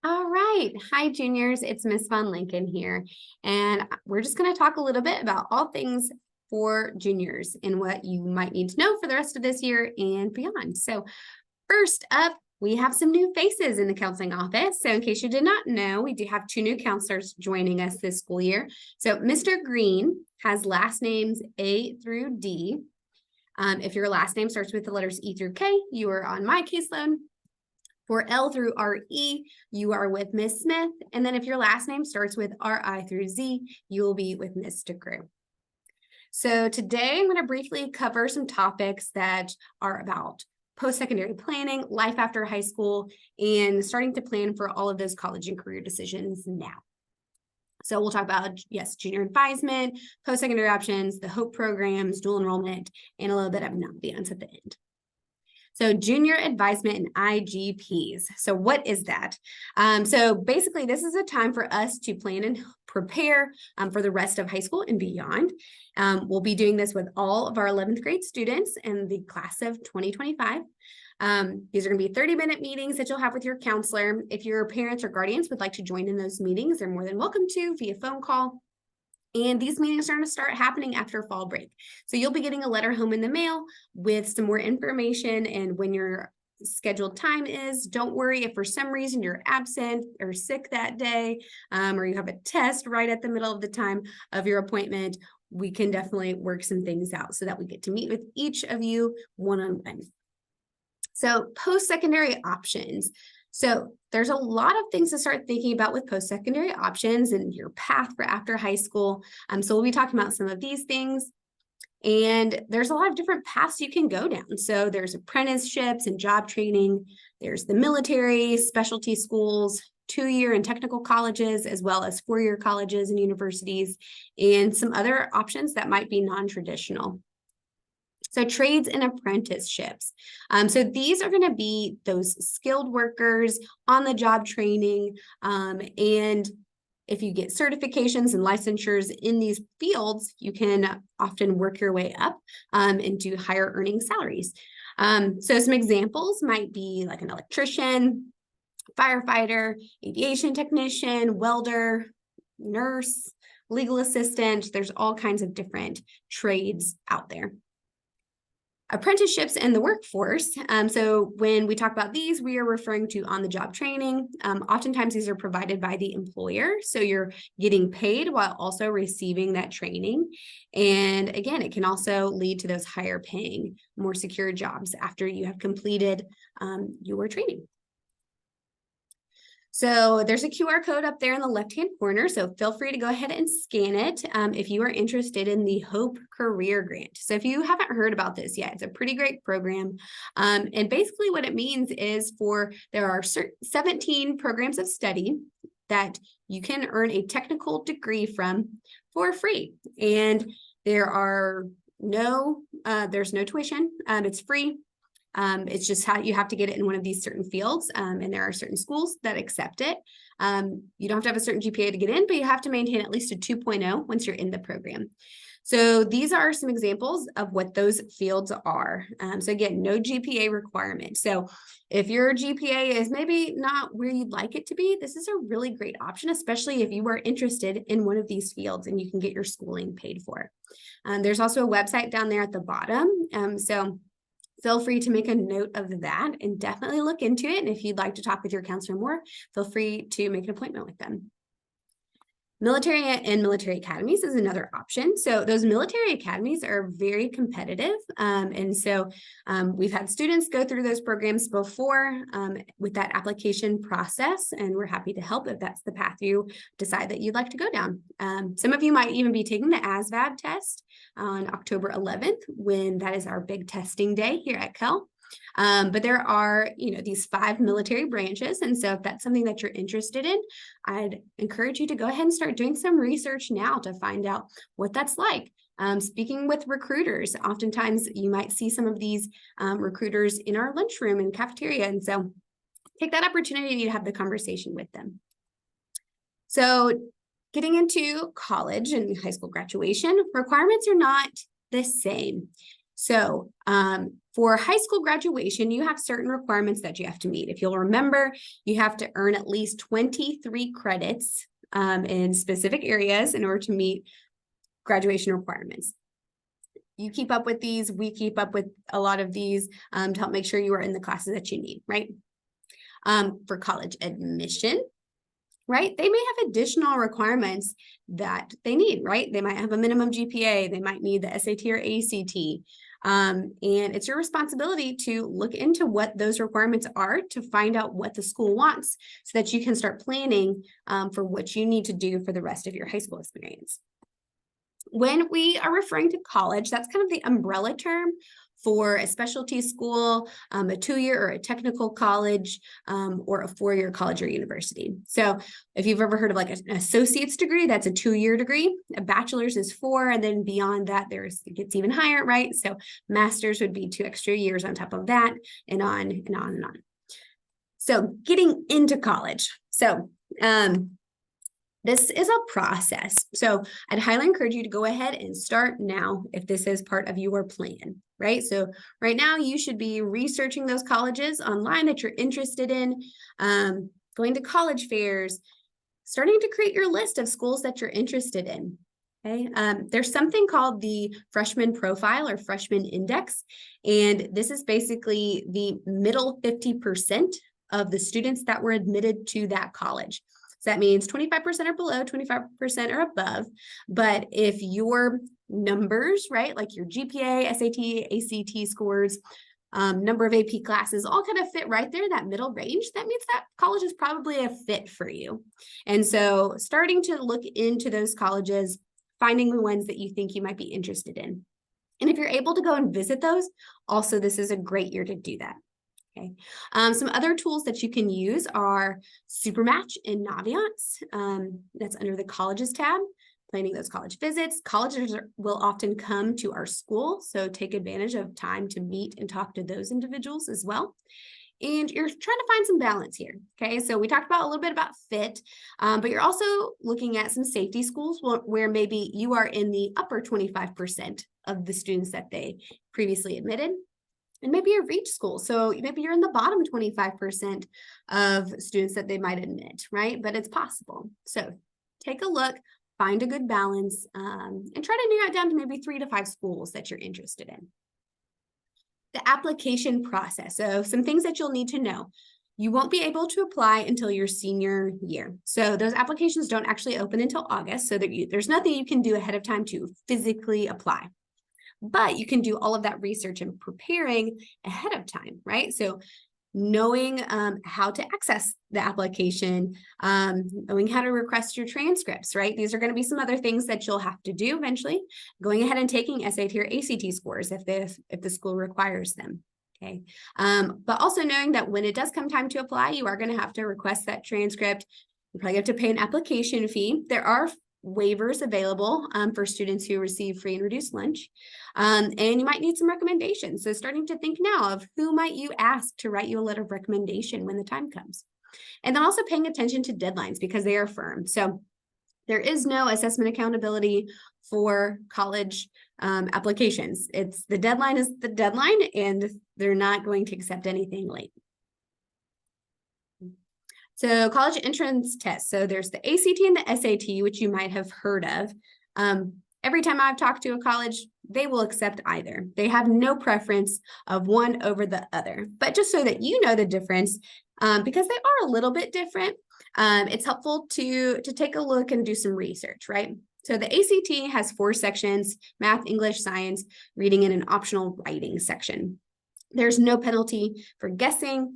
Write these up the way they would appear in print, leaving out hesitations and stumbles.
All right. Hi, juniors. It's Miss Von Lincoln here. And we're just going to talk a little bit about all things for juniors and what you might need to know for the rest of this year and beyond. So first up, we have some new faces in the counseling office. So in case you did not know, we do have two new counselors joining us this school year. So Mr. Green has last names A through D. If your last name starts with the letters E through K, you are on my caseload. For L through RE, you are with Miss Smith. And then if your last name starts with RI through Z, you will be with Mr. Crew. So today I'm going to briefly cover some topics that are about post-secondary planning, life after high school, and starting to plan for all of those college and career decisions now. So we'll talk about, yes, junior advisement, post-secondary options, the HOPE programs, dual enrollment, and a little bit of ambiance at the end. So junior advisement and IGPs. So what is that? So basically, this is a time for us to plan and prepare for the rest of high school and beyond. We'll be doing this with all of our 11th grade students in the class of 2025. These are going to be 30-minute meetings that you'll have with your counselor. If your parents or guardians would like to join in those meetings, they're more than welcome to via phone call. And these meetings are going to start happening after fall break. So you'll be getting a letter home in the mail with some more information and when your scheduled time is. Don't worry if for some reason you're absent or sick that day, or you have a test right at the middle of the time of your appointment. We can definitely work some things out so that we get to meet with each of you one-on-one. So post-secondary options. So there's a lot of things to start thinking about with post-secondary options and your path for after high school. So we'll be talking about some of these things. And there's a lot of different paths you can go down. So there's apprenticeships and job training. There's the military, specialty schools, 2-year and technical colleges, as well as 4-year colleges and universities, and some other options that might be non-traditional. So trades and apprenticeships. So these are going to be those skilled workers on the job training. And if you get certifications and licensures in these fields, you can often work your way up into higher earning salaries. So some examples might be like an electrician, firefighter, aviation technician, welder, nurse, legal assistant. There's all kinds of different trades out there. Apprenticeships in the workforce. So when we talk about these, we are referring to on-the-job training. Oftentimes these are provided by the employer. So you're getting paid while also receiving that training. And again, it can also lead to those higher paying, more secure jobs after you have completed your training. So there's a QR code up there in the left-hand corner, so feel free to go ahead and scan it if you are interested in the HOPE Career Grant. So if you haven't heard about this yet, it's a pretty great program. And basically what it means is there are 17 programs of study that you can earn a technical degree from for free. And there's no tuition, it's free. It's just how you have to get it in one of these certain fields, and there are certain schools that accept it. You don't have to have a certain GPA to get in, but you have to maintain at least a 2.0 once you're in the program. So these are some examples of what those fields are. So again, no GPA requirement. So if your GPA is maybe not where you'd like it to be, this is a really great option, especially if you are interested in one of these fields and you can get your schooling paid for. There's also a website down there at the bottom. So feel free to make a note of that and definitely look into it. And if you'd like to talk with your counselor more, feel free to make an appointment with them. Military and military academies is another option. So those military academies are very competitive. And so we've had students go through those programs before with that application process, and we're happy to help if that's the path you decide that you'd like to go down. Some of you might even be taking the ASVAB test on October 11th, when that is our big testing day here at Cal. But there are, these 5 military branches. And so if that's something that you're interested in, I'd encourage you to go ahead and start doing some research now to find out what that's like. Speaking with recruiters, oftentimes you might see some of these recruiters in our lunchroom and cafeteria. And so take that opportunity to have the conversation with them. So getting into college and high school graduation, requirements are not the same. So for high school graduation, you have certain requirements that you have to meet. If you'll remember, you have to earn at least 23 credits in specific areas in order to meet graduation requirements. You keep up with these, we keep up with a lot of these to help make sure you are in the classes that you need, right? For college admission, right? They may have additional requirements that they need, right? They might have a minimum GPA, they might need the SAT or ACT. And it's your responsibility to look into what those requirements are to find out what the school wants so that you can start planning for what you need to do for the rest of your high school experience. When we are referring to college, that's kind of the umbrella term for a specialty school, a 2-year or a technical college, or a 4-year college or university. So if you've ever heard of like an associate's degree, that's a 2-year degree. A bachelor's is 4, and then beyond that, it gets even higher, right? So master's would be 2 extra years on top of that, and on and on and on. So getting into college. So this is a process. So I'd highly encourage you to go ahead and start now if this is part of your plan, right? So right now you should be researching those colleges online that you're interested in, going to college fairs, starting to create your list of schools that you're interested in. Okay. There's something called the freshman profile or freshman index, and this is basically the middle 50% of the students that were admitted to that college. So that means 25% are below, 25% are above. But if your numbers, right, like your GPA, SAT, ACT scores, number of AP classes, all kind of fit right there, that middle range, that means that college is probably a fit for you. And so starting to look into those colleges, finding the ones that you think you might be interested in. And if you're able to go and visit those, also this is a great year to do that. Okay. Some other tools that you can use are Supermatch and Naviance. That's under the colleges tab, planning those college visits. Colleges will often come to our school, so take advantage of time to meet and talk to those individuals as well. And you're trying to find some balance here. Okay, so we talked about a little bit about fit, but you're also looking at some safety schools where maybe you are in the upper 25% of the students that they previously admitted. And maybe a reach school. So maybe you're in the bottom 25% of students that they might admit, right? But it's possible. So take a look, find a good balance, and try to narrow it down to maybe 3 to 5 schools that you're interested in. The application process. So some things that you'll need to know. You won't be able to apply until your senior year. So those applications don't actually open until August. So there's nothing you can do ahead of time to physically apply. But you can do all of that research and preparing ahead of time, right? So knowing how to access the application, knowing how to request your transcripts, right? These are going to be some other things that you'll have to do eventually. Going ahead and taking SAT or ACT scores if the school requires them. Okay. But also knowing that when it does come time to apply, you are going to have to request that transcript. You probably have to pay an application fee. There are waivers available for students who receive free and reduced lunch. And you might need some recommendations. So starting to think now of who might you ask to write you a letter of recommendation when the time comes. And then also paying attention to deadlines because they are firm. So there is no assessment accountability for college applications. The deadline is the deadline, and they're not going to accept anything late. So college entrance tests. So there's the ACT and the SAT, which you might have heard of. Every time I've talked to a college, they will accept either. They have no preference of one over the other. But just so that you know the difference, because they are a little bit different, it's helpful to take a look and do some research, right? So the ACT has 4 sections: math, English, science, reading, and an optional writing section. There's no penalty for guessing.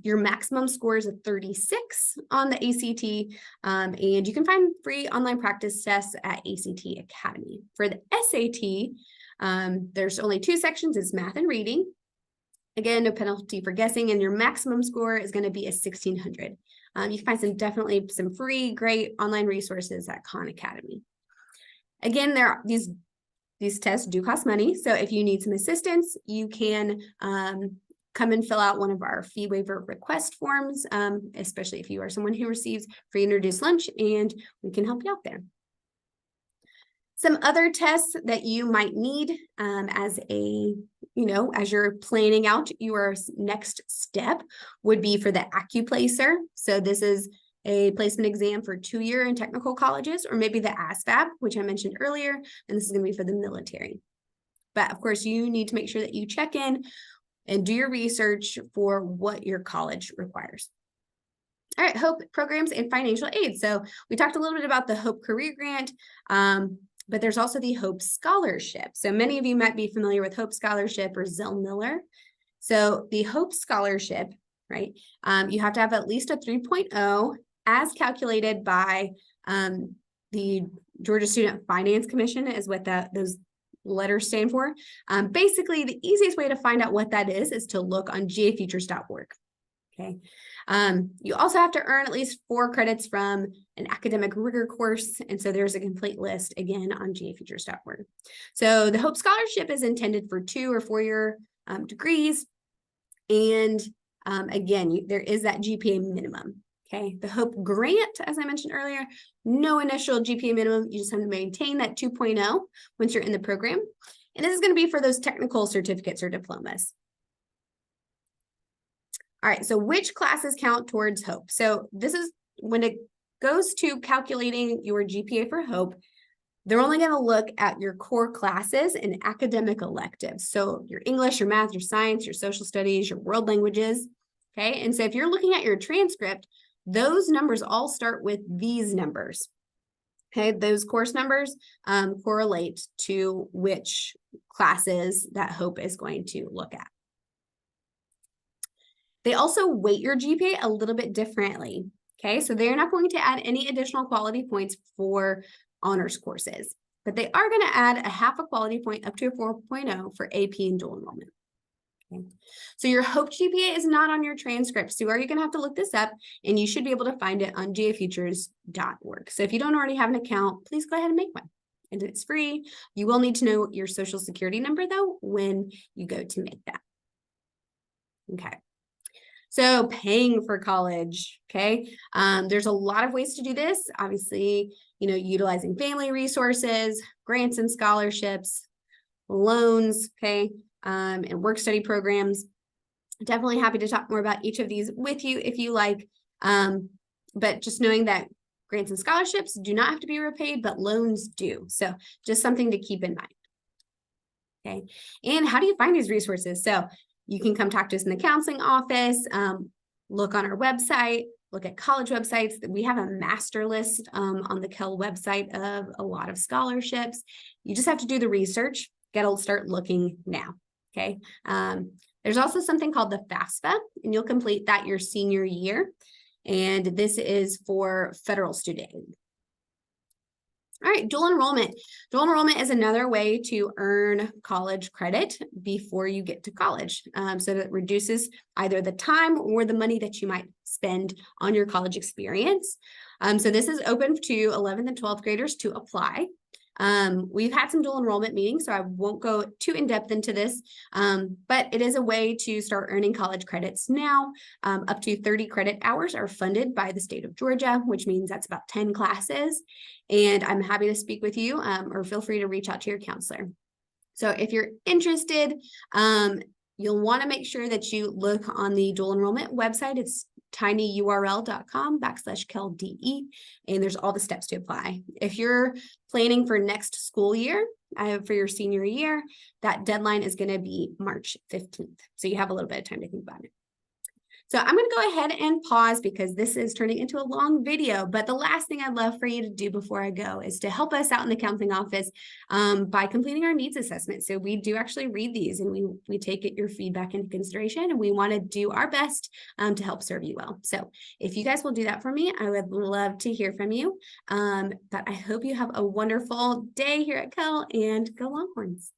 Your maximum score is a 36 on the ACT, and you can find free online practice tests at ACT Academy. For the SAT, there's only 2 sections. It's math and reading. Again, no penalty for guessing, and your maximum score is going to be a 1600. You can find definitely some free, great online resources at Khan Academy. Again, these tests do cost money, so if you need some assistance, you can come and fill out one of our fee waiver request forms, especially if you are someone who receives free and reduced lunch, and we can help you out there. Some other tests that you might need as you're planning out your next step would be for the AccuPlacer. So this is a placement exam for 2-year and technical colleges, or maybe the ASVAB, which I mentioned earlier, and this is going to be for the military. But of course, you need to make sure that you check in and do your research for what your college requires. All right, HOPE programs and financial aid. So we talked a little bit about the HOPE Career Grant, but there's also the HOPE Scholarship. So many of you might be familiar with HOPE Scholarship or Zell-Miller. So the HOPE Scholarship, right, you have to have at least a 3.0 as calculated by the Georgia Student Finance Commission is what those letters stand for. Basically, the easiest way to find out what that is to look on gafutures.org. Okay. You also have to earn at least 4 credits from an academic rigor course. And so there's a complete list again on gafutures.org. So the HOPE Scholarship is intended for 2 or 4-year degrees. And again, there is that GPA minimum. Okay. The HOPE Grant, as I mentioned earlier, no initial GPA minimum. You just have to maintain that 2.0 once you're in the program. And this is going to be for those technical certificates or diplomas. All right, so which classes count towards HOPE? So this is when it goes to calculating your GPA for HOPE, they're only going to look at your core classes and academic electives. So your English, your math, your science, your social studies, your world languages. Okay, and so if you're looking at your transcript, those numbers all start with these numbers. Okay, those course numbers correlate to which classes that HOPE is going to look at. They also weight your GPA a little bit differently. Okay, so they're not going to add any additional quality points for honors courses, but they are going to add a half a quality point up to a 4.0 for AP and dual enrollment. Okay. So your HOPE GPA is not on your transcript. So are you going to have to look this up, and you should be able to find it on gafutures.org. So if you don't already have an account, please go ahead and make one. And it's free. You will need to know your social security number though when you go to make that. Okay. So paying for college, okay? There's a lot of ways to do this. Obviously, utilizing family resources, grants and scholarships, loans, okay, and work study programs. Definitely happy to talk more about each of these with you if you like. But just knowing that grants and scholarships do not have to be repaid, but loans do. So just something to keep in mind. Okay, and how do you find these resources? So you can come talk to us in the counseling office, look on our website, look at college websites. We have a master list on the Kell website of a lot of scholarships. You just have to do the research, start looking now, okay? There's also something called the FAFSA, and you'll complete that your senior year. And this is for federal student aid. All right, dual enrollment. Dual enrollment is another way to earn college credit before you get to college. So that reduces either the time or the money that you might spend on your college experience. So this is open to 11th and 12th graders to apply. We've had some dual enrollment meetings, so I won't go too in-depth into this, but it is a way to start earning college credits now. Up to 30 credit hours are funded by the state of Georgia, which means that's about 10 classes. And I'm happy to speak with you, or feel free to reach out to your counselor. So if you're interested, you'll want to make sure that you look on the dual enrollment website. It's tinyurl.com/KellDE, and there's all the steps to apply. If you're planning for next school year, for your senior year, that deadline is going to be March 15th. So you have a little bit of time to think about it. So I'm going to go ahead and pause because this is turning into a long video, but the last thing I'd love for you to do before I go is to help us out in the counseling office by completing our needs assessment. So we do actually read these, and we take your feedback into consideration, and we want to do our best to help serve you well. So if you guys will do that for me, I would love to hear from you. But I hope you have a wonderful day here at Kell, and go Longhorns.